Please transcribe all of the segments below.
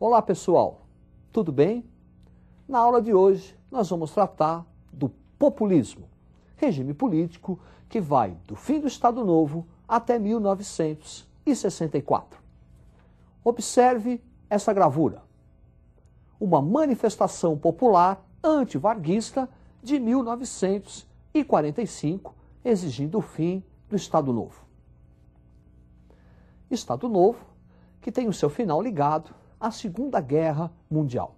Olá pessoal, tudo bem? Na aula de hoje nós vamos tratar do populismo, regime político que vai do fim do Estado Novo até 1964. Observe essa gravura, uma manifestação popular antivarguista de 1945, exigindo o fim do Estado Novo. Estado Novo que tem o seu final ligado à Segunda Guerra Mundial.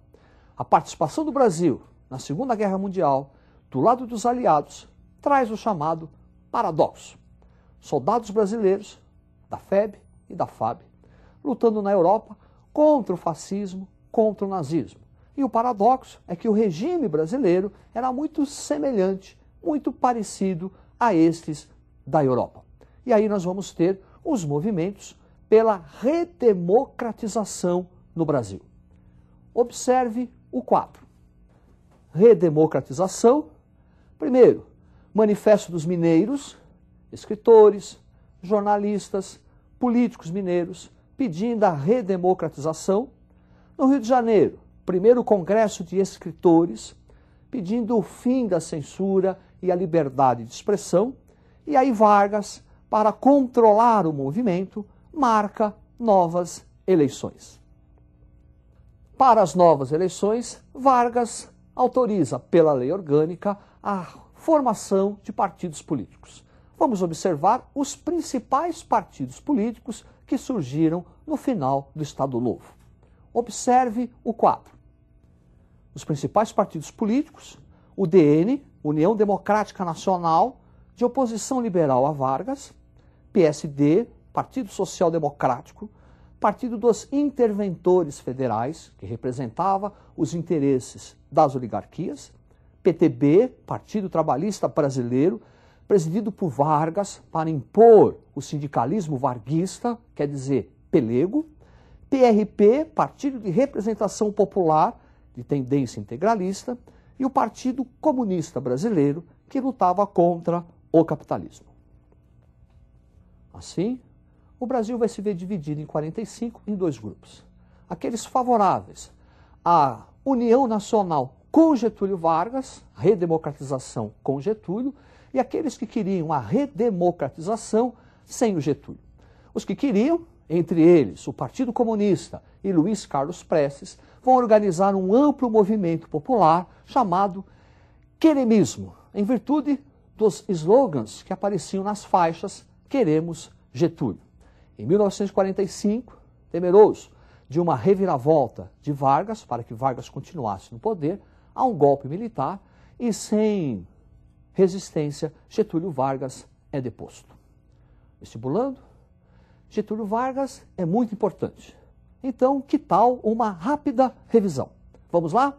A participação do Brasil na Segunda Guerra Mundial, do lado dos aliados, traz o chamado paradoxo. Soldados brasileiros, da FEB e da FAB, lutando na Europa contra o fascismo, contra o nazismo. E o paradoxo é que o regime brasileiro era muito semelhante, muito parecido a estes da Europa. E aí nós vamos ter os movimentos pela redemocratização no Brasil. Observe o quadro. Redemocratização. Primeiro, Manifesto dos Mineiros, escritores, jornalistas, políticos mineiros, pedindo a redemocratização. No Rio de Janeiro, primeiro Congresso de Escritores, pedindo o fim da censura e a liberdade de expressão. E aí Vargas, para controlar o movimento, marca novas eleições. Para as novas eleições, Vargas autoriza pela lei orgânica a formação de partidos políticos. Vamos observar os principais partidos políticos que surgiram no final do Estado Novo. Observe o quadro. Os principais partidos políticos, o DN, União Democrática Nacional, de oposição liberal a Vargas, PSD, Partido Social Democrático, Partido dos Interventores Federais, que representava os interesses das oligarquias, PTB, Partido Trabalhista Brasileiro, presidido por Vargas para impor o sindicalismo varguista, quer dizer, pelego, PRP, Partido de Representação Popular, de tendência integralista, e o Partido Comunista Brasileiro, que lutava contra o capitalismo. Assim, o Brasil vai se ver dividido em 45 em dois grupos. Aqueles favoráveis à União Nacional com Getúlio Vargas, redemocratização com Getúlio, e aqueles que queriam a redemocratização sem o Getúlio. Os que queriam, entre eles o Partido Comunista e Luiz Carlos Prestes, vão organizar um amplo movimento popular chamado queremismo, em virtude dos slogans que apareciam nas faixas "Queremos Getúlio". Em 1945, temeroso de uma reviravolta de Vargas, para que Vargas continuasse no poder, há um golpe militar e, sem resistência, Getúlio Vargas é deposto. Vestibulando, Getúlio Vargas é muito importante. Então, que tal uma rápida revisão? Vamos lá?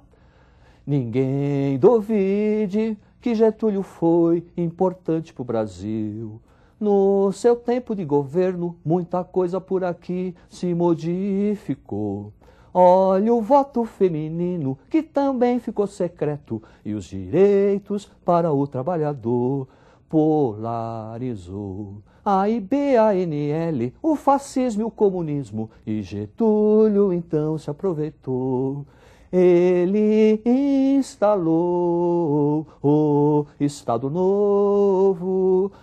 Ninguém duvide que Getúlio foi importante para o Brasil. No seu tempo de governo, muita coisa por aqui se modificou. Olha o voto feminino, que também ficou secreto, e os direitos para o trabalhador polarizou. A IBANL, o fascismo e o comunismo, e Getúlio então se aproveitou. Ele instalou o Estado Novo,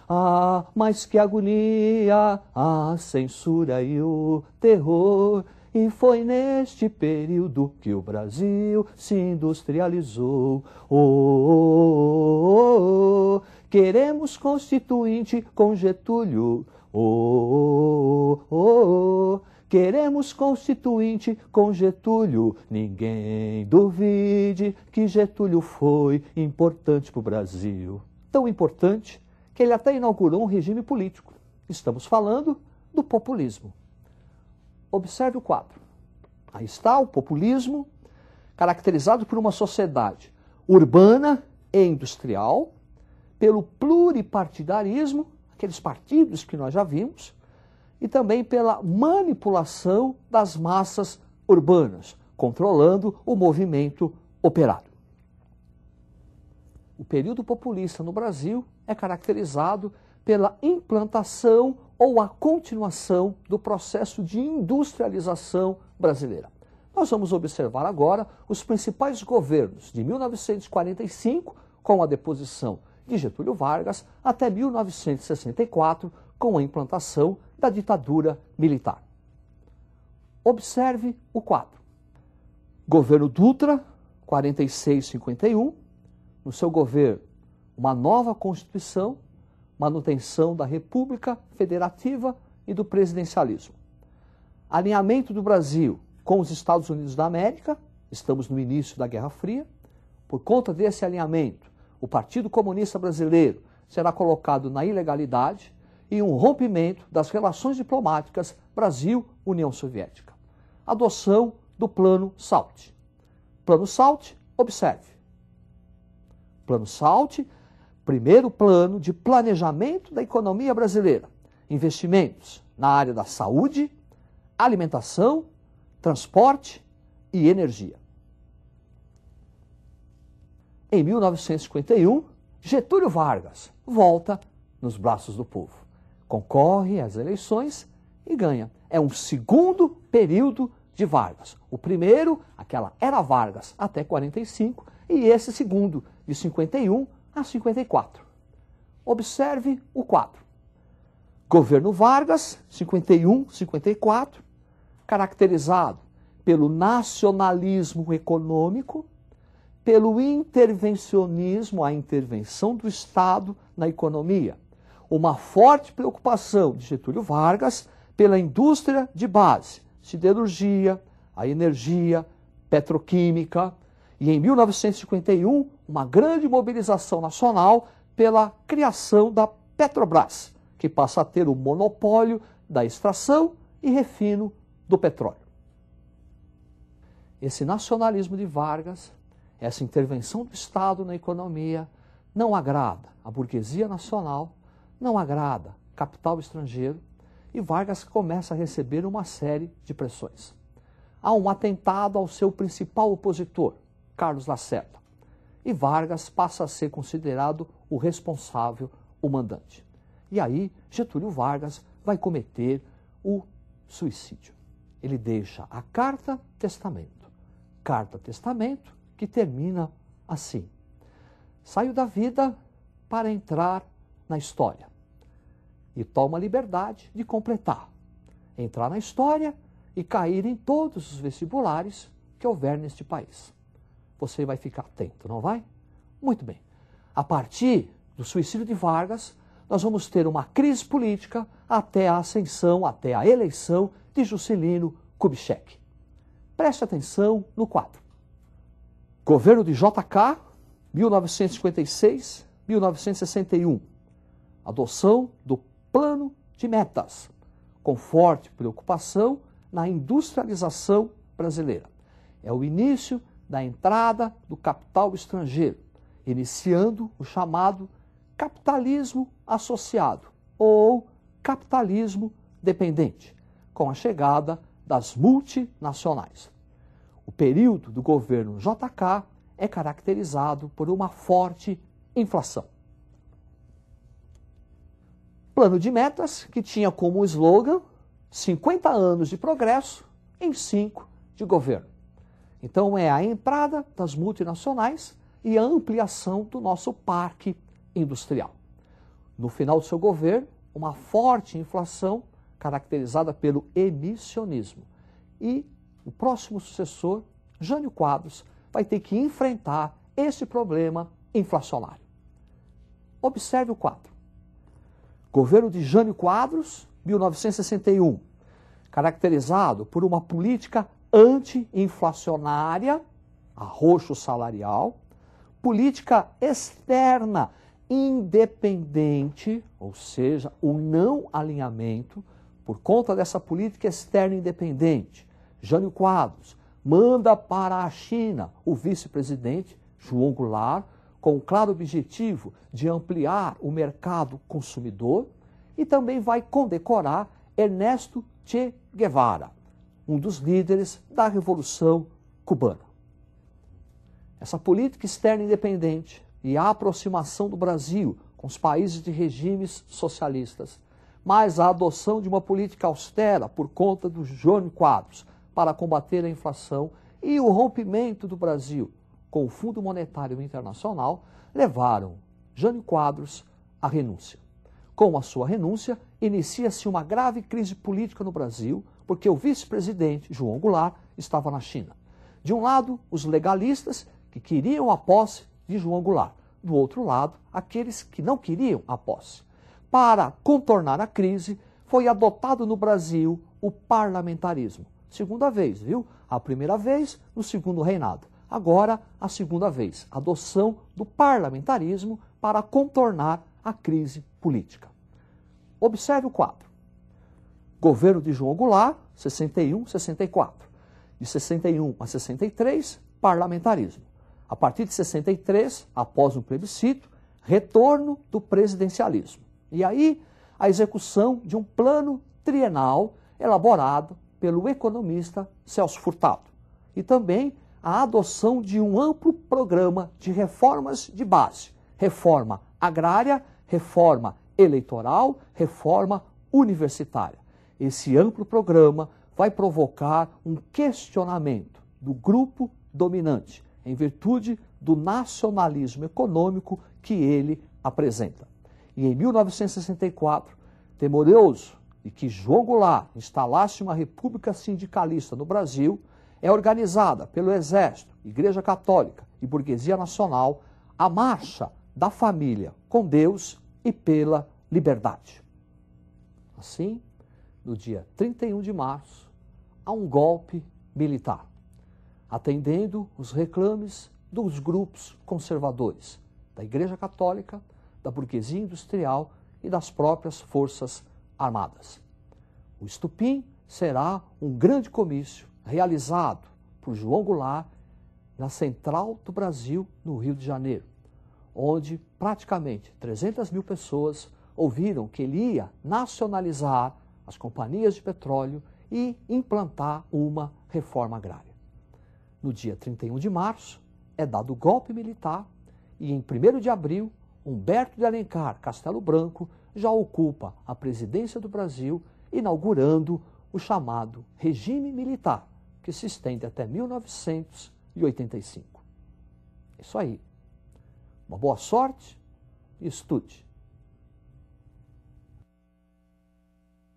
mas que agonia, a censura e o terror. E foi neste período que o Brasil se industrializou. Queremos constituinte com Getúlio. Queremos constituinte com Getúlio. Ninguém duvide que Getúlio foi importante para o Brasil. Tão importante que ele até inaugurou um regime político. Estamos falando do populismo. Observe o quadro. Aí está o populismo, caracterizado por uma sociedade urbana e industrial, pelo pluripartidarismo, aqueles partidos que nós já vimos, e também pela manipulação das massas urbanas, controlando o movimento operário. O período populista no Brasil é caracterizado pela implantação ou a continuação do processo de industrialização brasileira. Nós vamos observar agora os principais governos de 1945, com a deposição de Getúlio Vargas, até 1964, com a implantação da ditadura militar. Observe o quadro. Governo Dutra, 46-51, no seu governo, uma nova Constituição, manutenção da República Federativa e do presidencialismo. Alinhamento do Brasil com os Estados Unidos da América, estamos no início da Guerra Fria. Por conta desse alinhamento, o Partido Comunista Brasileiro será colocado na ilegalidade e um rompimento das relações diplomáticas Brasil-União Soviética. Adoção do Plano SALT. Plano SALT, observe. Plano SALT, primeiro plano de planejamento da economia brasileira. Investimentos na área da saúde, alimentação, transporte e energia. Em 1951, Getúlio Vargas volta nos braços do povo. Concorre às eleições e ganha. É um segundo período de Vargas. O primeiro, aquela era Vargas, até 45, e esse segundo, de 51 a 54. Observe o quadro. Governo Vargas, 51-54, caracterizado pelo nacionalismo econômico, pelo intervencionismo, a intervenção do Estado na economia. Uma forte preocupação de Getúlio Vargas pela indústria de base, siderurgia, a energia, petroquímica, e em 1951, uma grande mobilização nacional pela criação da Petrobras, que passa a ter o monopólio da extração e refino do petróleo. Esse nacionalismo de Vargas, essa intervenção do Estado na economia, não agrada a burguesia nacional, não agrada capital estrangeiro, e Vargas começa a receber uma série de pressões. Há um atentado ao seu principal opositor, Carlos Lacerda, e Vargas passa a ser considerado o responsável, o mandante. E aí, Getúlio Vargas vai cometer o suicídio. Ele deixa a carta-testamento. Carta-testamento que termina assim: saio da vida para entrar na história. E toma a liberdade de completar. Entrar na história e cair em todos os vestibulares que houver neste país. Você vai ficar atento, não vai? Muito bem. A partir do suicídio de Vargas, nós vamos ter uma crise política até a ascensão, até a eleição de Juscelino Kubitschek. Preste atenção no quadro. Governo de JK, 1956-1961. Adoção do Plano de Metas, com forte preocupação na industrialização brasileira. É o início da entrada do capital estrangeiro, iniciando o chamado capitalismo associado ou capitalismo dependente, com a chegada das multinacionais. O período do governo JK é caracterizado por uma forte inflação. Plano de metas que tinha como slogan 50 anos de progresso em 5 de governo. Então é a entrada das multinacionais e a ampliação do nosso parque industrial. No final do seu governo, uma forte inflação caracterizada pelo emissionismo. E o próximo sucessor, Jânio Quadros, vai ter que enfrentar esse problema inflacionário. Observe o quadro. Governo de Jânio Quadros, 1961, caracterizado por uma política anti-inflacionária, arroxo salarial, política externa independente, ou seja, o não alinhamento. Por conta dessa política externa independente, Jânio Quadros manda para a China o vice-presidente João Goulart, com o claro objetivo de ampliar o mercado consumidor, e também vai condecorar Ernesto Che Guevara, um dos líderes da Revolução Cubana. Essa política externa independente e a aproximação do Brasil com os países de regimes socialistas, mas a adoção de uma política austera por conta do Jânio Quadros, para combater a inflação e o rompimento do Brasil com o Fundo Monetário Internacional levaram Jânio Quadros à renúncia. Com a sua renúncia, inicia-se uma grave crise política no Brasil, porque o vice-presidente, João Goulart, estava na China. De um lado, os legalistas, que queriam a posse de João Goulart. Do outro lado, aqueles que não queriam a posse. Para contornar a crise, foi adotado no Brasil o parlamentarismo. Segunda vez, viu? A primeira vez no segundo reinado. Agora, a segunda vez, adoção do parlamentarismo para contornar a crise política. Observe o quadro. Governo de João Goulart, 61, 64. De 61 a 63, parlamentarismo. A partir de 63, após um plebiscito, retorno do presidencialismo. E aí, a execução de um plano trienal elaborado pelo economista Celso Furtado. E também a adoção de um amplo programa de reformas de base. Reforma agrária, reforma eleitoral, reforma universitária. Esse amplo programa vai provocar um questionamento do grupo dominante, em virtude do nacionalismo econômico que ele apresenta. E em 1964, temeroso de que João Goulart instalasse uma república sindicalista no Brasil, é organizada pelo Exército, Igreja Católica e Burguesia Nacional a Marcha da Família com Deus e pela Liberdade. Assim, no dia 31 de março, há um golpe militar, atendendo os reclames dos grupos conservadores, da Igreja Católica, da burguesia industrial e das próprias Forças Armadas. O estupim será um grande comício realizado por João Goulart na Central do Brasil, no Rio de Janeiro, onde praticamente 300 mil pessoas ouviram que ele ia nacionalizar as companhias de petróleo e implantar uma reforma agrária. No dia 31 de março, é dado o golpe militar e em 1º de abril, Humberto de Alencar Castelo Branco já ocupa a presidência do Brasil, inaugurando o chamado regime militar, que se estende até 1985. É isso aí. Uma boa sorte e estude.